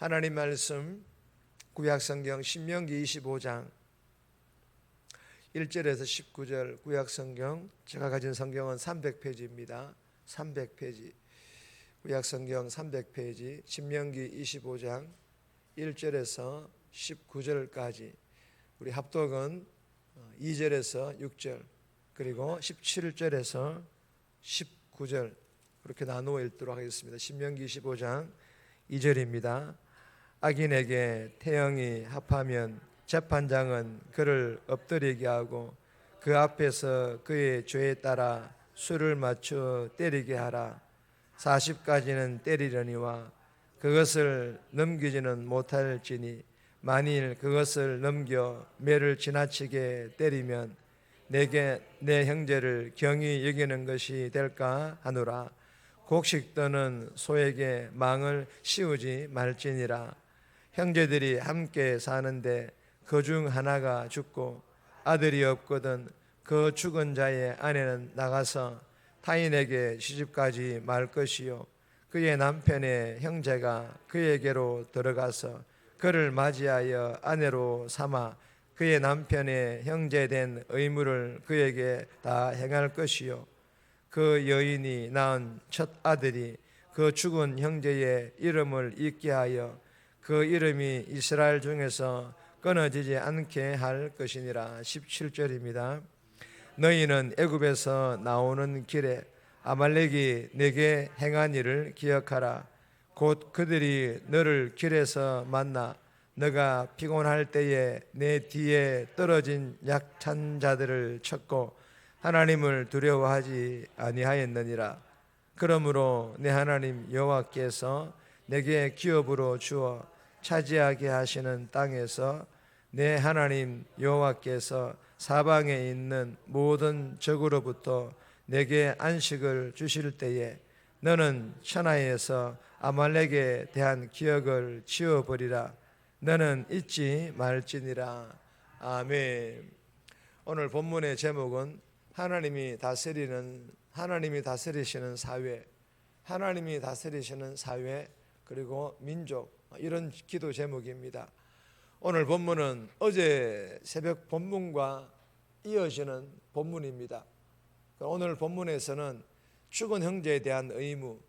하나님 말씀 구약성경 신명기 25장 1절에서 19절 구약성경, 제가 가진 성경은 300페이지입니다. 300페이지 구약성경 300페이지 신명기 25장 1절에서 19절까지 우리 합독은 2절에서 6절 그리고 17절에서 19절 그렇게 나누어 읽도록 하겠습니다. 신명기 25장 2절입니다. 악인에게 태형이 합하면 재판장은 그를 엎드리게 하고 그 앞에서 그의 죄에 따라 수를 맞춰 때리게 하라. 40까지는 때리려니와 그것을 넘기지는 못할지니 만일 그것을 넘겨 매를 지나치게 때리면 내게 내 형제를 경히 여기는 것이 될까 하노라. 곡식 떠는 소에게 망을 씌우지 말지니라. 형제들이 함께 사는데 그 중 하나가 죽고 아들이 없거든 그 죽은 자의 아내는 나가서 타인에게 시집가지 말 것이요 그의 남편의 형제가 그에게로 들어가서 그를 맞이하여 아내로 삼아 그의 남편의 형제된 의무를 그에게 다 행할 것이요 그 여인이 낳은 첫 아들이 그 죽은 형제의 이름을 잊게 하여 그 이름이 이스라엘 중에서 끊어지지 않게 할 것이니라. 17절입니다. 너희는 애굽에서 나오는 길에 아말렉이 내게 행한 일을 기억하라. 곧 그들이 너를 길에서 만나 너가 피곤할 때에 내 뒤에 떨어진 약찬 자들을 쳤고 하나님을 두려워하지 아니하였느니라. 그러므로 내 하나님 여호와께서 내게 기업으로 주어 차지하게 하시는 땅에서 내 하나님 여호와께서 사방에 있는 모든 적으로부터 내게 안식을 주실 때에 너는 천하에서 아말렉에 대한 기억을 지워버리라. 너는 잊지 말지니라. 아멘. 오늘 본문의 제목은 하나님이 다스리시는 사회, 하나님이 다스리시는 사회 그리고 민족, 이런 기도 제목입니다. 오늘 본문은 어제 새벽 본문과 이어지는 본문입니다. 오늘 본문에서는 죽은 형제에 대한 의무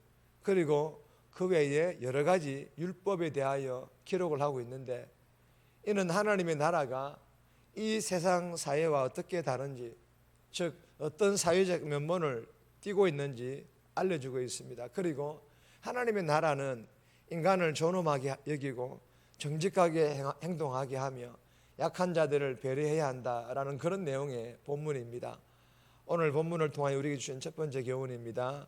그리고 그 외에 여러 가지 율법에 대하여 기록을 하고 있는데, 이는 하나님의 나라가 이 세상 사회와 어떻게 다른지, 즉 어떤 사회적 면모를 띠고 있는지 알려주고 있습니다. 그리고 하나님의 나라는 인간을 존엄하게 여기고 정직하게 행동하게 하며 약한 자들을 배려해야 한다라는 그런 내용의 본문입니다. 오늘 본문을 통하여 우리에게 주신 첫 번째 교훈입니다.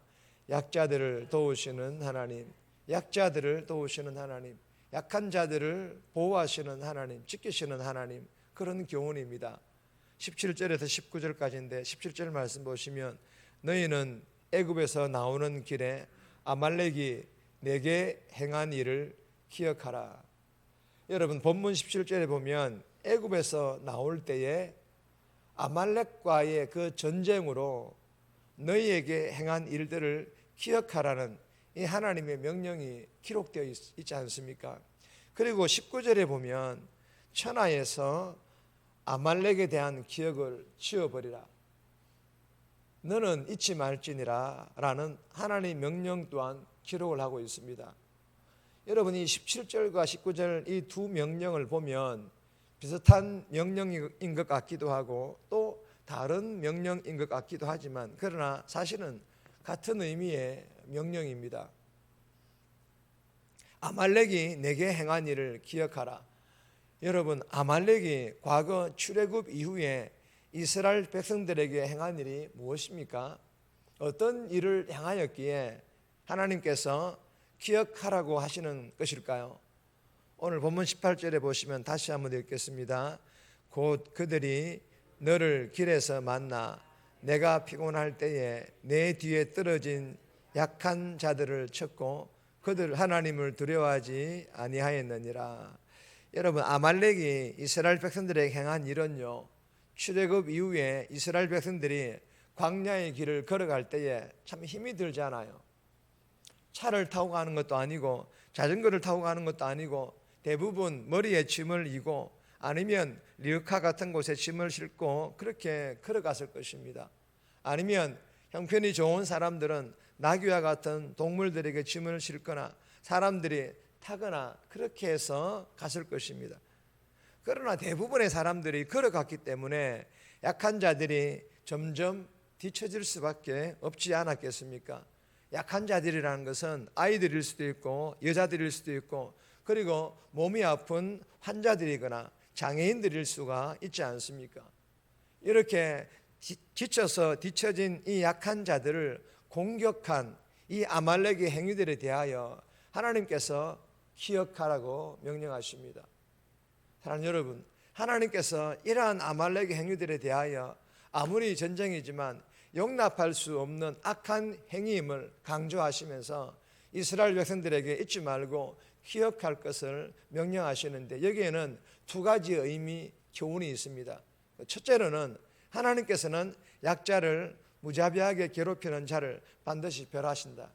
약자들을 도우시는 하나님, 약자들을 도우시는 하나님, 약한 자들을 보호하시는 하나님, 지키시는 하나님, 그런 교훈입니다. 17절에서 19절까지인데 17절 말씀 보시면 너희는 애굽에서 나오는 길에 아말렉이 내게 행한 일을 기억하라. 여러분, 본문 17절에 보면 애굽에서 나올 때에 아말렉과의 그 전쟁으로 너희에게 행한 일들을 기억하라는 이 하나님의 명령이 기록되어 있지 않습니까? 그리고 19절에 보면 천하에서 아말렉에 대한 기억을 지워버리라. 너는 잊지 말지니라 라는 하나님의 명령 또한 기록을 하고 있습니다. 여러분이 17절과 19절 이 두 명령을 보면 비슷한 명령인 것 같기도 하고 또 다른 명령인 것 같기도 하지만, 그러나 사실은 같은 의미의 명령입니다. 아말렉이 내게 행한 일을 기억하라. 여러분, 아말렉이 과거 출애굽 이후에 이스라엘 백성들에게 행한 일이 무엇입니까? 어떤 일을 행하였기에 하나님께서 기억하라고 하시는 것일까요? 오늘 본문 18절에 보시면 다시 한번 읽겠습니다. 곧 그들이 너를 길에서 만나 내가 피곤할 때에 내 뒤에 떨어진 약한 자들을 쳤고 그들 하나님을 두려워하지 아니하였느니라. 여러분, 아말렉이 이스라엘 백성들에게 행한 일은요, 출애굽 이후에 이스라엘 백성들이 광야의 길을 걸어갈 때에 참 힘이 들잖아요. 차를 타고 가는 것도 아니고 자전거를 타고 가는 것도 아니고 대부분 머리에 짐을 이고 아니면 리어카 같은 곳에 짐을 싣고 그렇게 걸어갔을 것입니다. 아니면 형편이 좋은 사람들은 나귀와 같은 동물들에게 짐을 싣거나 사람들이 타거나 그렇게 해서 갔을 것입니다. 그러나 대부분의 사람들이 걸어갔기 때문에 약한 자들이 점점 뒤처질 수밖에 없지 않았겠습니까? 약한 자들이라는 것은 아이들일 수도 있고 여자들일 수도 있고 그리고 몸이 아픈 환자들이거나 장애인들일 수가 있지 않습니까? 이렇게 지쳐서 뒤처진 이 약한 자들을 공격한 이 아말렉의 행위들에 대하여 하나님께서 기억하라고 명령하십니다. 사랑하는 여러분, 하나님께서 이러한 아말렉의 행위들에 대하여 아무리 전쟁이지만 용납할 수 없는 악한 행위임을 강조하시면서 이스라엘 백성들에게 잊지 말고 기억할 것을 명령하시는데 여기에는 두 가지 의미, 교훈이 있습니다. 첫째로는 하나님께서는 약자를 무자비하게 괴롭히는 자를 반드시 벌하신다.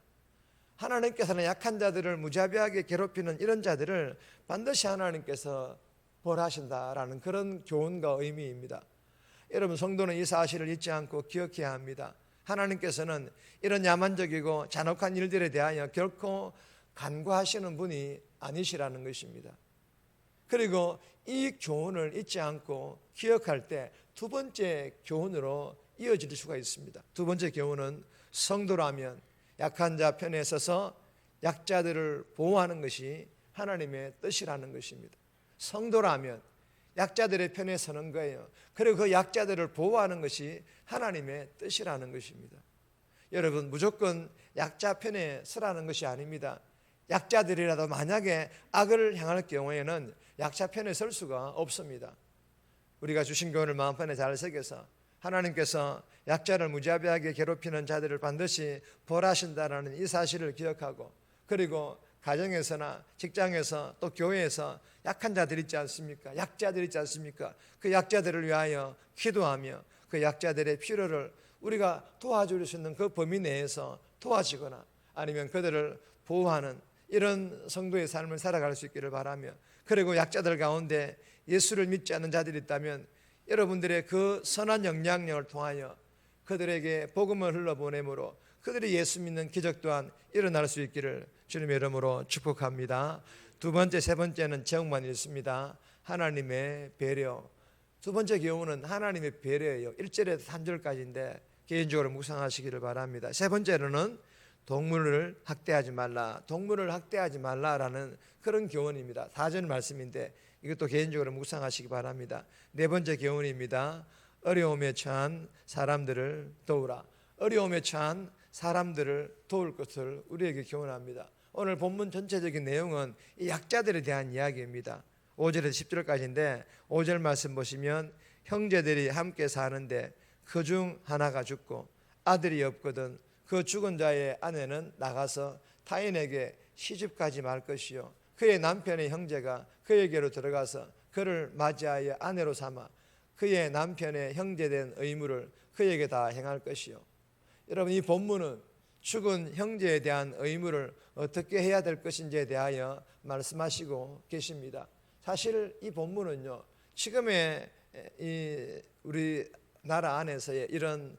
하나님께서는 약한 자들을 무자비하게 괴롭히는 이런 자들을 반드시 하나님께서 벌하신다라는 그런 교훈과 의미입니다. 여러분, 성도는 이 사실을 잊지 않고 기억해야 합니다. 하나님께서는 이런 야만적이고 잔혹한 일들에 대하여 결코 간과하시는 분이 아니시라는 것입니다. 그리고 이 교훈을 잊지 않고 기억할 때 두 번째 교훈으로 이어질 수가 있습니다. 두 번째 교훈은 성도라면 약한 자 편에 서서 약자들을 보호하는 것이 하나님의 뜻이라는 것입니다. 성도라면 약자들의 편에 서는 거예요. 그리고 그 약자들을 보호하는 것이 하나님의 뜻이라는 것입니다. 여러분, 무조건 약자 편에 서라는 것이 아닙니다. 약자들이라도 만약에 악을 행할 경우에는 약자 편에 설 수가 없습니다. 우리가 주신 교훈을 마음판에 잘 새겨서 하나님께서 약자를 무자비하게 괴롭히는 자들을 반드시 벌하신다라는 이 사실을 기억하고 그리고 가정에서나 직장에서 또 교회에서 약한 자들 있지 않습니까? 약자들 있지 않습니까? 그 약자들을 위하여 기도하며 그 약자들의 필요를 우리가 도와줄 수 있는 그 범위 내에서 도와주거나 아니면 그들을 보호하는 이런 성도의 삶을 살아갈 수 있기를 바라며 그리고 약자들 가운데 예수를 믿지 않는 자들이 있다면 여러분들의 그 선한 영향력을 통하여 그들에게 복음을 흘러보내므로 그들이 예수 믿는 기적 또한 일어날 수 있기를 주님의 이름으로 축복합니다. 두 번째, 세 번째는 제목만 읽습니다. 하나님의 배려. 두 번째 교훈은 하나님의 배려예요. 1절에서 3절까지인데 개인적으로 묵상하시기를 바랍니다. 세 번째로는 동물을 학대하지 말라. 동물을 학대하지 말라라는 그런 교훈입니다. 4절 말씀인데 이것도 개인적으로 묵상하시기 바랍니다. 네 번째 교훈입니다. 어려움에 처한 사람들을 도우라. 어려움에 처한 사람들을 도울 것을 우리에게 교훈합니다. 오늘 본문 전체적인 내용은 이 약자들에 대한 이야기입니다. 5절에서 10절까지인데 5절 말씀 보시면 형제들이 함께 사는데 그중 하나가 죽고 아들이 없거든 그 죽은 자의 아내는 나가서 타인에게 시집가지 말 것이요 그의 남편의 형제가 그에게로 들어가서 그를 맞이하여 아내로 삼아 그의 남편의 형제된 의무를 그에게 다 행할 것이요. 여러분, 이 본문은 죽은 형제에 대한 의무를 어떻게 해야 될 것인지에 대하여 말씀하시고 계십니다. 사실 이 본문은요, 지금의 이 우리 나라 안에서의 이런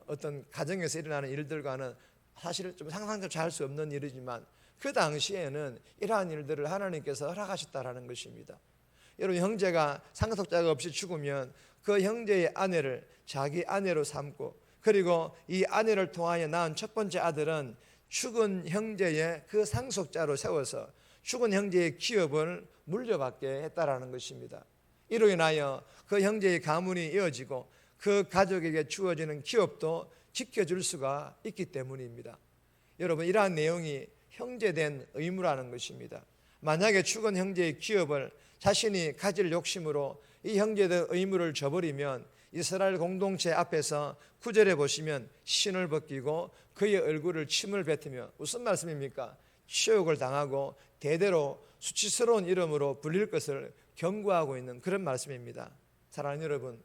어떤 가정에서 일어나는 일들과는 사실 좀 상상조차 할 수 없는 일이지만 그 당시에는 이러한 일들을 하나님께서 허락하셨다라는 것입니다. 여러분, 형제가 상속자가 없이 죽으면 그 형제의 아내를 자기 아내로 삼고 그리고 이 아내를 통하여 낳은 첫 번째 아들은 죽은 형제의 그 상속자로 세워서 죽은 형제의 기업을 물려받게 했다라는 것입니다. 이로 인하여 그 형제의 가문이 이어지고 그 가족에게 주어지는 기업도 지켜줄 수가 있기 때문입니다. 여러분, 이러한 내용이 형제된 의무라는 것입니다. 만약에 죽은 형제의 기업을 자신이 가질 욕심으로 이 형제의 의무를 저버리면 이스라엘 공동체 앞에서 9절에 보시면 신을 벗기고 그의 얼굴을 침을 뱉으며 무슨 말씀입니까? 치욕을 당하고 대대로 수치스러운 이름으로 불릴 것을 경고하고 있는 그런 말씀입니다. 사랑하는 여러분,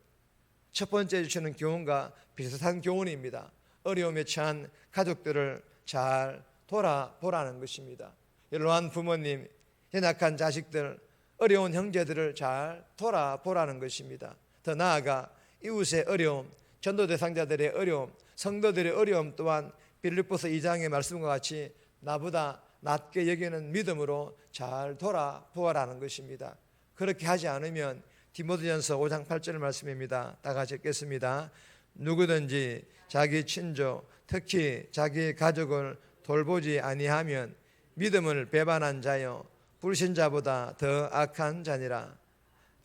첫 번째 주시는 교훈과 비슷한 교훈입니다. 어려움에 처한 가족들을 잘 돌아보라는 것입니다. 연로한 부모님, 연약한 자식들, 어려운 형제들을 잘 돌아보라는 것입니다. 더 나아가 이웃의 어려움, 전도 대상자들의 어려움, 성도들의 어려움 또한 빌립보서 2장의 말씀과 같이 나보다 낮게 여기는 믿음으로 잘 돌아보아라는 것입니다. 그렇게 하지 않으면 디모데전서 5장 8절 말씀입니다. 다 같이 읽겠습니다. 누구든지 자기 친족, 특히 자기 가족을 돌보지 아니하면 믿음을 배반한 자요 불신자보다 더 악한 자니라.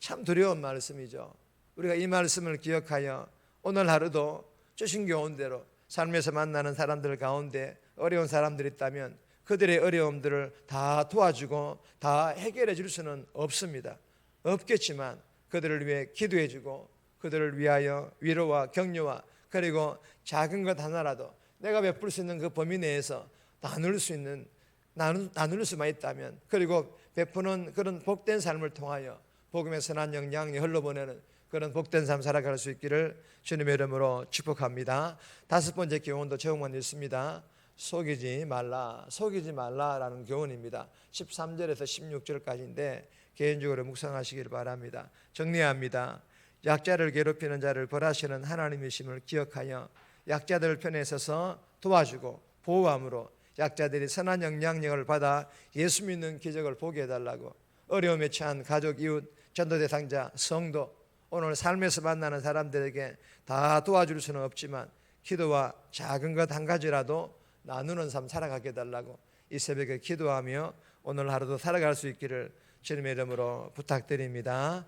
참 두려운 말씀이죠. 우리가 이 말씀을 기억하여 오늘 하루도 주신 교훈대로 삶에서 만나는 사람들 가운데 어려운 사람들이 있다면 그들의 어려움들을 다 도와주고 다 해결해 줄 수는 없습니다. 없겠지만 그들을 위해 기도해 주고 그들을 위하여 위로와 격려와 그리고 작은 것 하나라도 내가 베풀 수 있는 그 범위 내에서 나눌 수만 있다면, 그리고 베푸는 그런 복된 삶을 통하여 복음의 선한 영향이 흘러보내는 그런 복된 삶 살아갈 수 있기를 주님의 이름으로 축복합니다. 다섯 번째 교훈도 제목만 있습니다. 속이지 말라라는 교훈입니다. 13절에서 16절까지인데 개인적으로 묵상하시길 바랍니다. 정리합니다. 약자를 괴롭히는 자를 벌하시는 하나님이심을 기억하여 약자들 편에 서서 도와주고 보호함으로 약자들이 선한 영향력을 받아 예수 믿는 기적을 보게 해달라고, 어려움에 처한 가족, 이웃, 전도 대상자, 성도, 오늘 삶에서 만나는 사람들에게 다 도와줄 수는 없지만 기도와 작은 것 한 가지라도 나누는 삶 살아가게 해달라고 이 새벽에 기도하며 오늘 하루도 살아갈 수 있기를 주님의 이름으로 부탁드립니다.